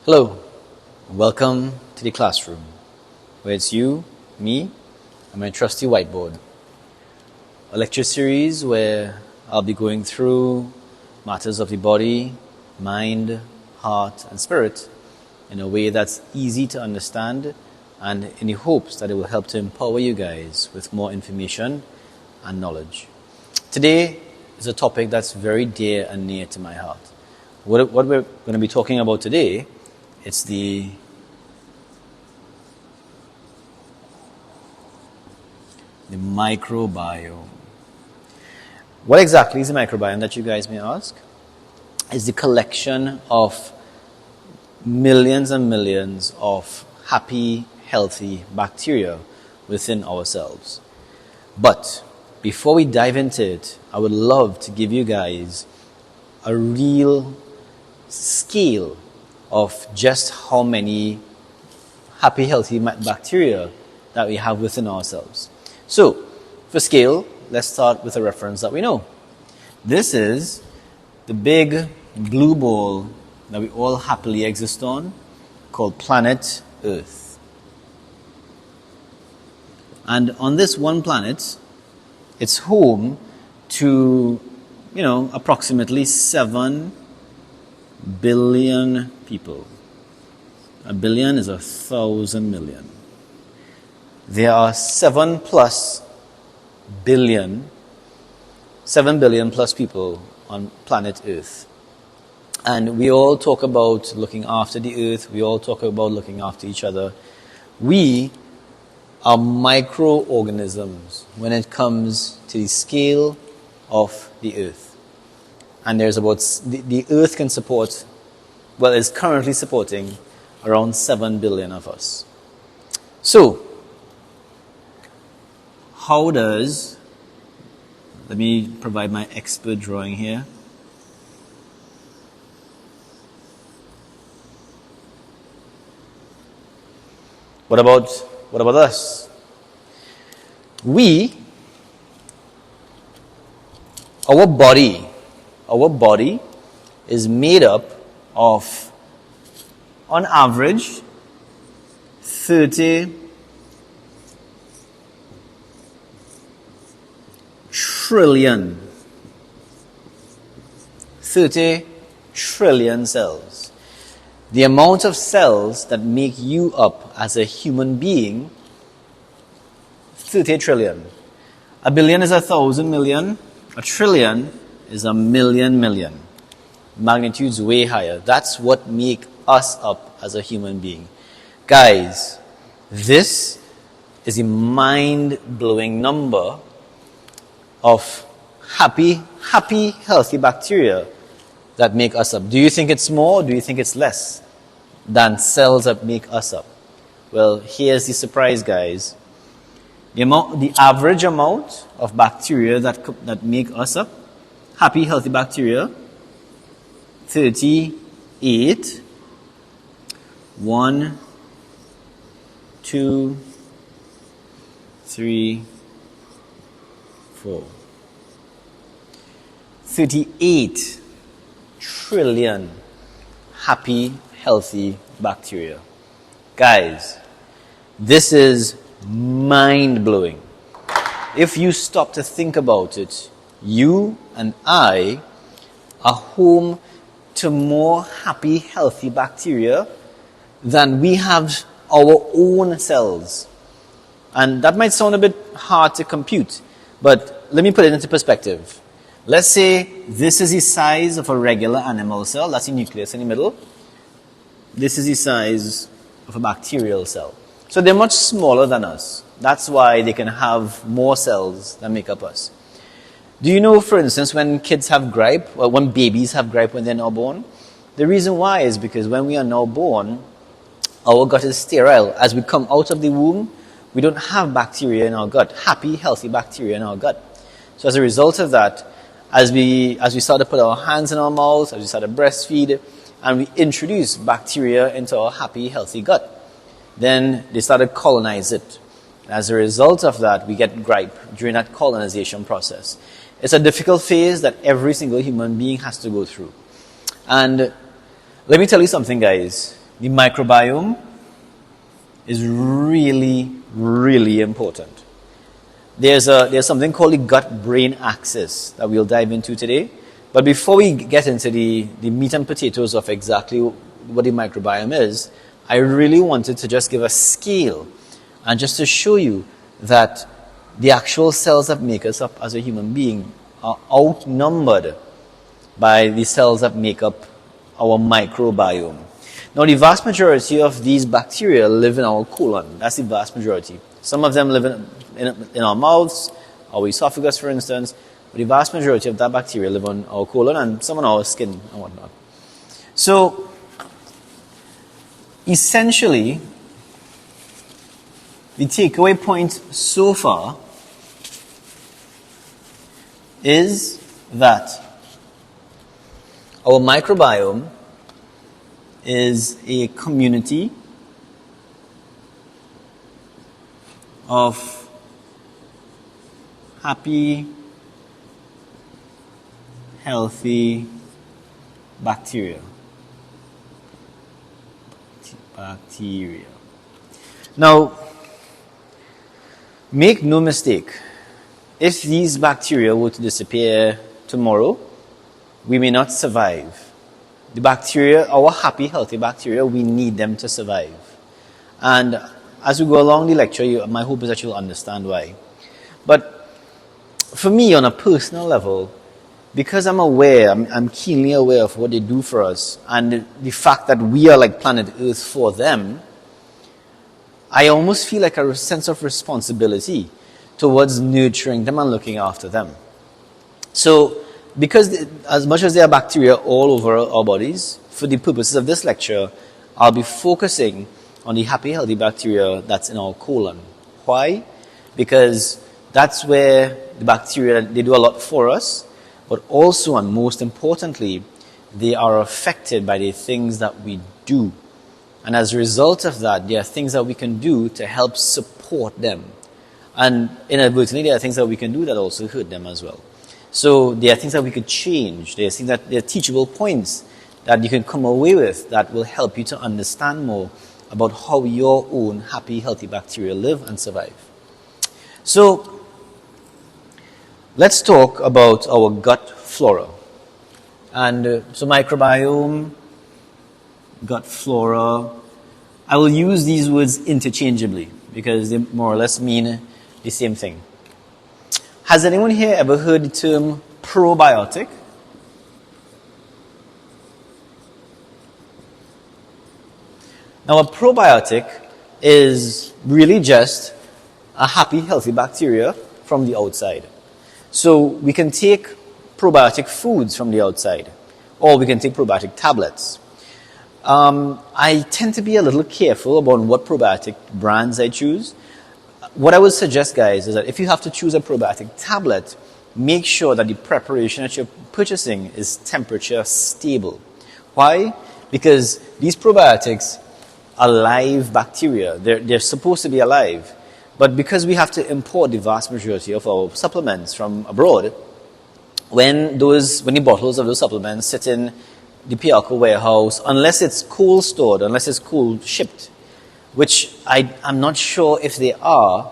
Hello, welcome to the classroom, where it's you, me, and my trusty whiteboard. A lecture series where I'll be going through matters of the body, mind, heart, and spirit in a way that's easy to understand, and in the hopes that it will help to empower you guys with more information and knowledge. Today is a topic that's very dear and near to my heart. What we're going to be talking about today, it's the microbiome. What exactly is the microbiome, that you guys may ask? It's the collection of millions and millions of happy, healthy bacteria within ourselves. But before we dive into it, I would love to give you guys a real scale of just how many happy, healthy bacteria that we have within ourselves. So, for scale, let's start with a reference that we know. This is the big blue ball that we all happily exist on, called planet Earth. And on this one planet, it's home to, approximately 7 billion people. A billion is 1,000 million. There are 7 billion plus people on planet Earth. And we all talk about looking after the Earth. We all talk about looking after each other. We are microorganisms when it comes to the scale of the Earth. And there's the Earth can support, is currently supporting around 7 billion of us. So, let me provide my expert drawing here. What about us? Our body is made up of, on average, 30 trillion cells. The amount of cells that make you up as a human being, 30 trillion. A billion is 1,000 million. A trillion is a million. Magnitude's way higher. That's what make us up as a human being. Guys, this is a mind-blowing number of happy, healthy bacteria that make us up. Do you think it's more, or do you think it's less than cells that make us up? Well, here's the surprise, guys. The average amount of bacteria that make us up, happy, healthy bacteria, 38. 1, 2, 3, 4. 38 trillion happy, healthy bacteria. Guys, this is mind-blowing. If you stop to think about it, you and I are home to more happy, healthy bacteria than we have our own cells. And that might sound a bit hard to compute, but let me put it into perspective. Let's say this is the size of a regular animal cell. That's the nucleus in the middle. This is the size of a bacterial cell. So they're much smaller than us. That's why they can have more cells that make up us. Do you know, for instance, when kids have gripe, or when babies have gripe when they're now born? The reason why is because when we are now born, our gut is sterile. As we come out of the womb, we don't have bacteria in our gut, happy, healthy bacteria in our gut. So as a result of that, as we start to put our hands in our mouths, as we start to breastfeed, and we introduce bacteria into our happy, healthy gut, then they start to colonize it. As a result of that, we get gripe during that colonization process. It's a difficult phase that every single human being has to go through. And let me tell you something, guys. The microbiome is really, really important. There's something called the gut-brain axis that we'll dive into today. But before we get into the meat and potatoes of exactly what the microbiome is, I really wanted to just give a scale and just to show you that the actual cells that make us up as a human being are outnumbered by the cells that make up our microbiome. Now, the vast majority of these bacteria live in our colon. That's the vast majority. Some of them live in our mouths, our esophagus, for instance. But the vast majority of that bacteria live on our colon and some on our skin and whatnot. So, essentially, the takeaway point so far is that our microbiome is a community of happy, healthy bacteria. Now, make no mistake, if these bacteria were to disappear tomorrow, we may not survive. The bacteria, our happy, healthy bacteria, we need them to survive. And as we go along the lecture, my hope is that you'll understand why. But for me, on a personal level, because I'm aware, I'm keenly aware of what they do for us, and the fact that we are like planet Earth for them, I almost feel like a sense of responsibility towards nurturing them and looking after them. So, because as much as there are bacteria all over our bodies, for the purposes of this lecture, I'll be focusing on the happy, healthy bacteria that's in our colon. Why? Because that's where the bacteria, they do a lot for us, but also and most importantly, they are affected by the things that we do. And as a result of that, there are things that we can do to help support them. And inadvertently, there are things that we can do that also hurt them as well. So there are things that we could change. There are things that there are teachable points that you can come away with that will help you to understand more about how your own happy, healthy bacteria live and survive. So let's talk about our gut flora. And so microbiome, gut flora, I will use these words interchangeably because they more or less mean the same thing. Has anyone here ever heard the term probiotic? Now, a probiotic is really just a happy, healthy bacteria from the outside. So we can take probiotic foods from the outside, or we can take probiotic tablets. I tend to be a little careful about what probiotic brands I choose. What I would suggest, guys, is that if you have to choose a probiotic tablet, make sure that the preparation that you're purchasing is temperature stable. Why? Because these probiotics are live bacteria. They're supposed to be alive. But because we have to import the vast majority of our supplements from abroad, when the bottles of those supplements sit in the Pialco warehouse, unless it's cold stored, unless it's cold shipped, which I'm not sure if they are,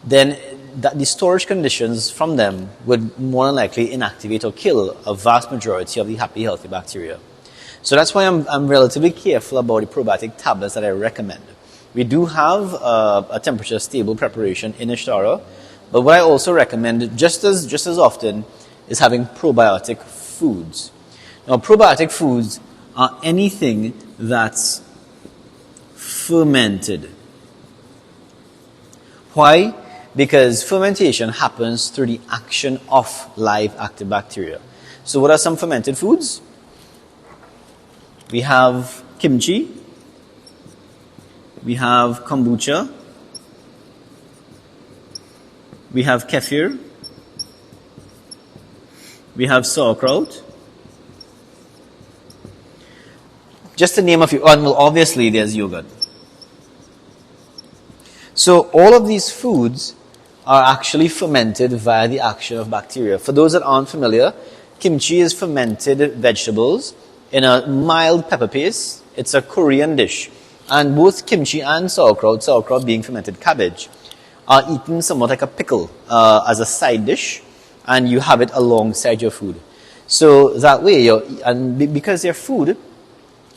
then the storage conditions from them would more than likely inactivate or kill a vast majority of the happy, healthy bacteria. So that's why I'm relatively careful about the probiotic tablets that I recommend. We do have a temperature stable preparation in Ishtara, but what I also recommend just as often is having probiotic foods. Now, probiotic foods are anything that's fermented. Why? Because fermentation happens through the action of live active bacteria. So what are some fermented foods? We have kimchi, we have kombucha, we have kefir, we have sauerkraut. Just to name a few, and well, obviously there's yogurt. So all of these foods are actually fermented via the action of bacteria. For those that aren't familiar, kimchi is fermented vegetables in a mild pepper paste. It's a Korean dish. And both kimchi and sauerkraut being fermented cabbage, are eaten somewhat like a pickle as a side dish, and you have it alongside your food. So that way, because they're food,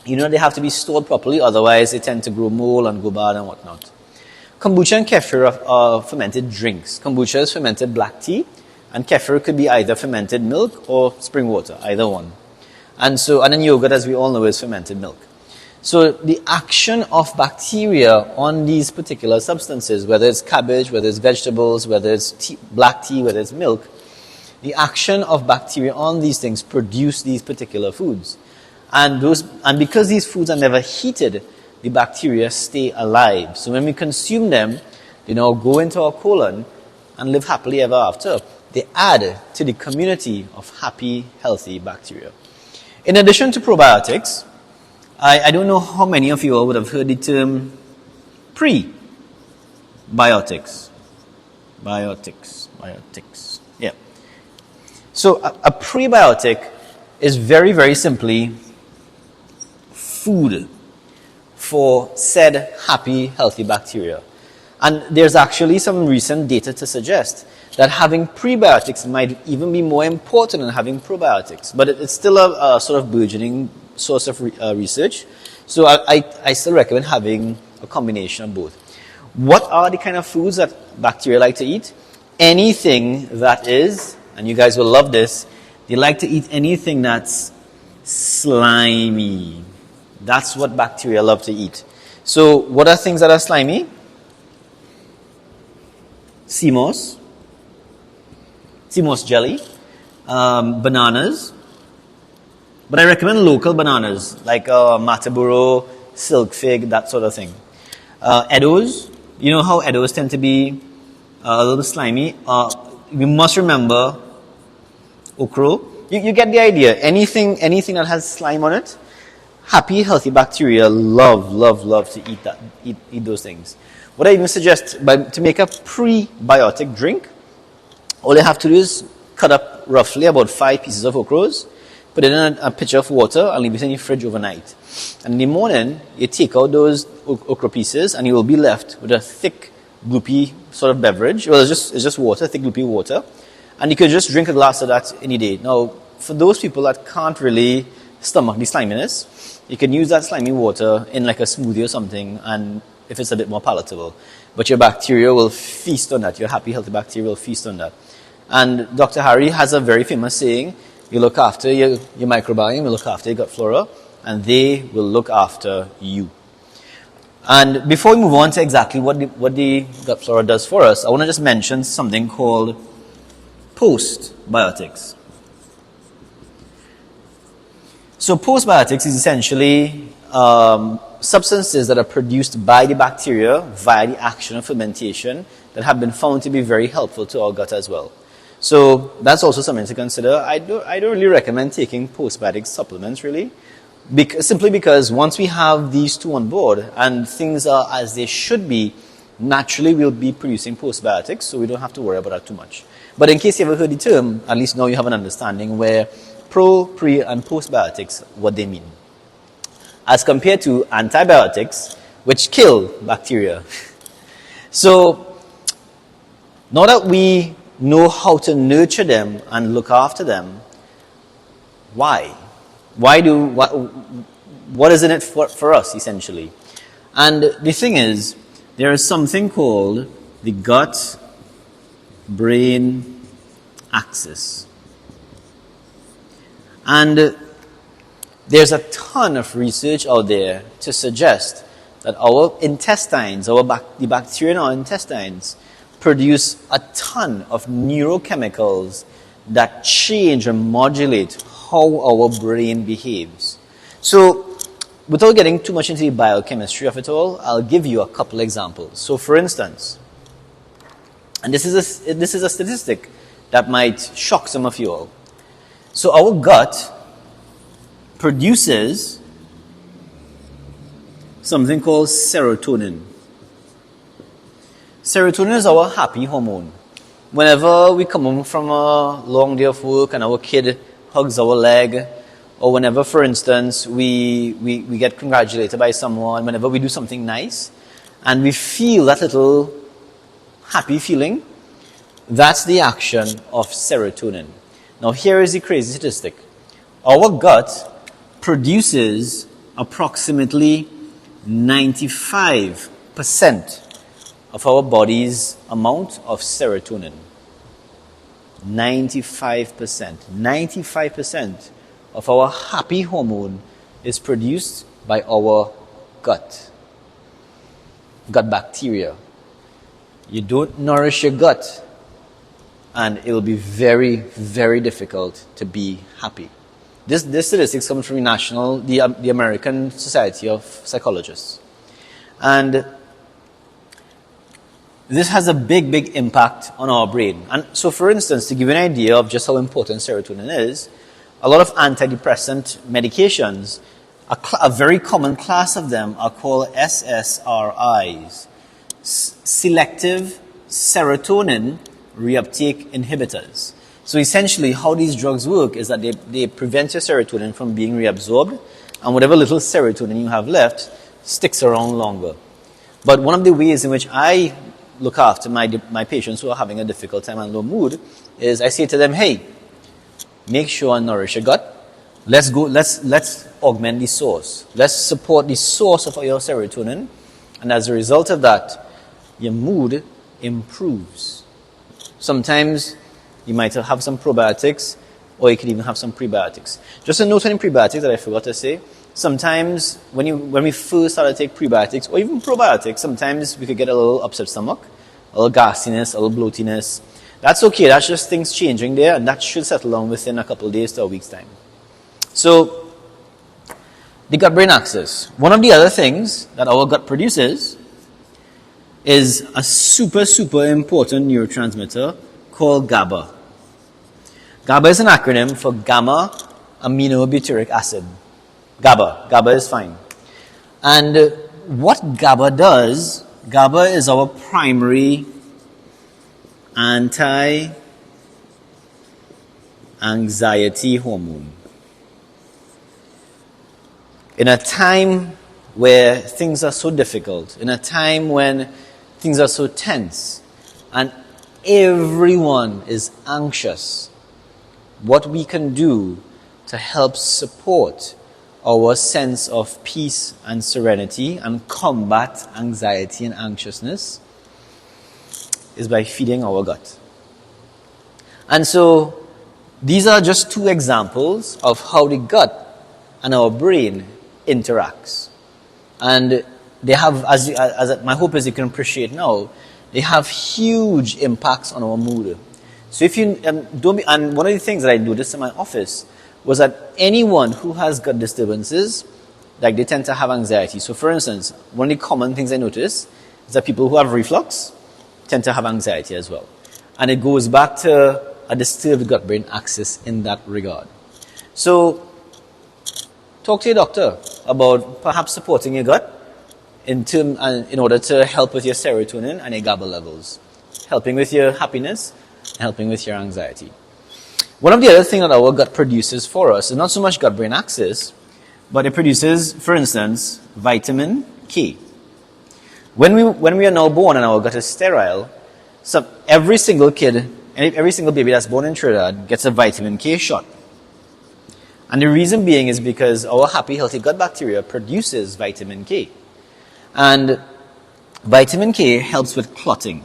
they have to be stored properly, otherwise they tend to grow mold and go bad and whatnot. Kombucha and kefir are fermented drinks. Kombucha is fermented black tea, and kefir could be either fermented milk or spring water, either one. And then yogurt, as we all know, is fermented milk. So the action of bacteria on these particular substances, whether it's cabbage, whether it's vegetables, whether it's black tea, whether it's milk, the action of bacteria on these things produce these particular foods. And because these foods are never heated, the bacteria stay alive. So when we consume them, they now go into our colon and live happily ever after. They add to the community of happy, healthy bacteria. In addition to probiotics, I don't know how many of you all would have heard the term prebiotics. Biotics. Yeah. So a prebiotic is very, very simply food for said happy, healthy bacteria. And there's actually some recent data to suggest that having prebiotics might even be more important than having probiotics. But it's still a sort of burgeoning source of research. So I still recommend having a combination of both. What are the kind of foods that bacteria like to eat? Anything that is, and you guys will love this, they like to eat anything that's slimy. That's what bacteria love to eat. So what are things that are slimy? Sea moss jelly, bananas. But I recommend local bananas, like Mataburo, silk fig, that sort of thing. Eddos, you know how eddos tend to be a little slimy. You must remember okra. You get the idea. Anything that has slime on it, happy, healthy bacteria love to eat those things. What I even suggest, to make a prebiotic drink, all you have to do is cut up roughly about 5 pieces of okras, put it in a pitcher of water, and leave it in your fridge overnight. And in the morning, you take out those okra pieces, and you will be left with a thick, gloopy sort of beverage. Well, it's just water, thick, gloopy water. And you could just drink a glass of that any day. Now, for those people that can't really stomach the sliminess, you can use that slimy water in like a smoothie or something, and if it's a bit more palatable. But your bacteria will feast on that. Your happy, healthy bacteria will feast on that. And Dr. Harry has a very famous saying, you look after your microbiome, you look after your gut flora, and they will look after you. And before we move on to exactly what the gut flora does for us, I want to just mention something called postbiotics. So postbiotics is essentially substances that are produced by the bacteria via the action of fermentation that have been found to be very helpful to our gut as well. So that's also something to consider. I don't really recommend taking postbiotic supplements really, simply because once we have these two on board and things are as they should be, naturally we'll be producing postbiotics, so we don't have to worry about that too much. But in case you ever heard the term, at least now you have an understanding where pre, and postbiotics, what they mean. As compared to antibiotics, which kill bacteria. So, now that we know how to nurture them and look after them, why? What is in it for us, essentially? And the thing is, there is something called the gut-brain axis. And there's a ton of research out there to suggest that our intestines, the bacteria in our intestines, produce a ton of neurochemicals that change and modulate how our brain behaves. So, without getting too much into the biochemistry of it all, I'll give you a couple examples. So, for instance, and this is a statistic that might shock some of you all. So, our gut produces something called serotonin. Serotonin is our happy hormone. Whenever we come home from a long day of work and our kid hugs our leg, or whenever, for instance, we get congratulated by someone, whenever we do something nice, and we feel that little happy feeling, that's the action of serotonin. Now here is the crazy statistic. Our gut produces approximately 95% of our body's amount of serotonin. 95%. 95% of our happy hormone is produced by our gut bacteria. You don't nourish your gut, and it will be very, very difficult to be happy. This statistics comes from the American Society of Psychologists. And this has a big, big impact on our brain. And so, for instance, to give you an idea of just how important serotonin is, a lot of antidepressant medications, a very common class of them are called SSRIs, selective serotonin reuptake inhibitors. So essentially, how these drugs work is that they prevent your serotonin from being reabsorbed, and whatever little serotonin you have left sticks around longer. But one of the ways in which I look after my patients who are having a difficult time and low mood is I say to them, hey, make sure and nourish your gut. Let's augment the source. Let's support the source of your serotonin, and as a result of that, your mood improves. Sometimes you might have some probiotics, or you could even have some prebiotics. Just a note on prebiotics that I forgot to say. Sometimes when we first start to take prebiotics, or even probiotics, sometimes we could get a little upset stomach, a little gassiness, a little bloatiness. That's okay, that's just things changing there, and that should settle down within a couple of days to a week's time. So, the gut-brain axis. One of the other things that our gut produces is a super, super important neurotransmitter called Gaba. Gaba is an acronym for gamma-aminobutyric acid. Gaba is fine. And what Gaba does, Gaba is our primary anti-anxiety hormone. In a time where things are so difficult, in a time when things are so tense, and everyone is anxious, what we can do to help support our sense of peace and serenity and combat anxiety and anxiousness is by feeding our gut. And so these are just two examples of how the gut and our brain interacts. And they have, as my hope is you can appreciate now, they have huge impacts on our mood. So if you and one of the things that I noticed in my office was that anyone who has gut disturbances, like they tend to have anxiety. So for instance, one of the common things I notice is that people who have reflux tend to have anxiety as well. And it goes back to a disturbed gut-brain axis in that regard. So talk to your doctor about perhaps supporting your gut in order to help with your serotonin and your GABA levels, helping with your happiness, and helping with your anxiety. One of the other things that our gut produces for us is not so much gut-brain axis, but it produces, for instance, vitamin K. When we are now born and our gut is sterile, so every single kid, every single baby that's born in Trinidad gets a vitamin K shot. And the reason being is because our happy, healthy gut bacteria produces vitamin K. And vitamin K helps with clotting.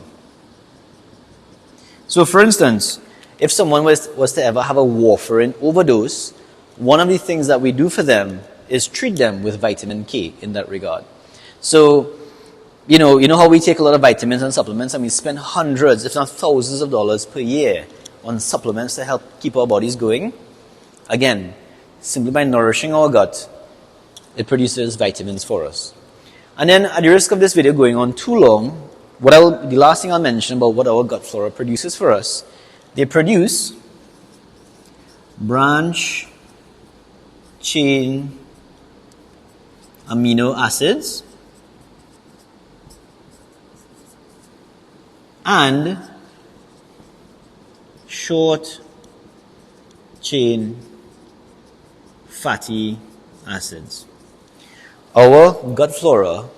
So for instance, if someone was to ever have a warfarin overdose, one of the things that we do for them is treat them with vitamin K in that regard. So, you know how we take a lot of vitamins and supplements and we spend hundreds, if not thousands of dollars per year on supplements to help keep our bodies going? Again, simply by nourishing our gut, it produces vitamins for us. And then, at the risk of this video going on too long, the last thing I'll mention about what our gut flora produces for us, they produce branch chain amino acids and short chain fatty acids. Our gut flora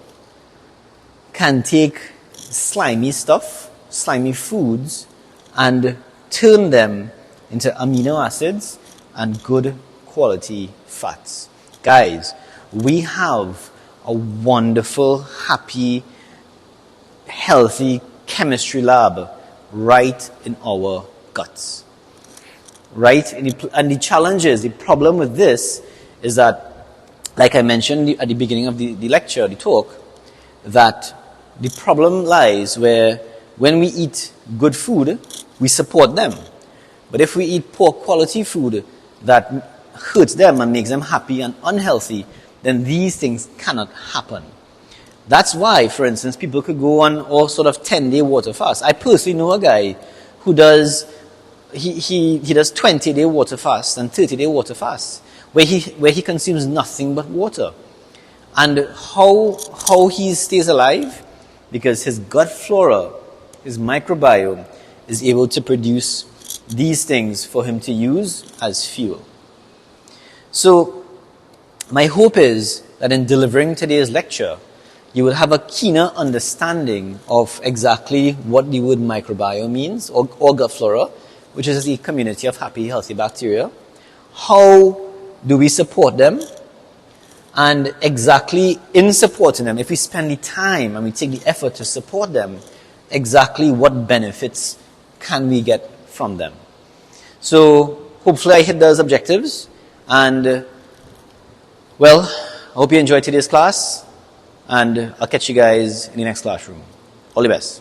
can take slimy stuff, slimy foods, and turn them into amino acids and good quality fats. Guys, we have a wonderful, happy, healthy chemistry lab right in our guts. Right? And the challenge is, the problem with this is that, like I mentioned at the beginning of the lecture, the talk, that the problem lies where when we eat good food, we support them. But if we eat poor quality food that hurts them and makes them happy and unhealthy, then these things cannot happen. That's why, for instance, people could go on all sort of 10-day water fast. I personally know a guy who does, he does 20-day water fast and 30-day water fast, where he consumes nothing but water. And how he stays alive? Because his gut flora, his microbiome, is able to produce these things for him to use as fuel. So, my hope is that in delivering today's lecture, you will have a keener understanding of exactly what the word microbiome means, or gut flora, which is the community of happy, healthy bacteria. How do we support them? And exactly in supporting them, if we spend the time and we take the effort to support them, exactly what benefits can we get from them? So, hopefully I hit those objectives. And, well, I hope you enjoyed today's class. And I'll catch you guys in the next classroom. All the best.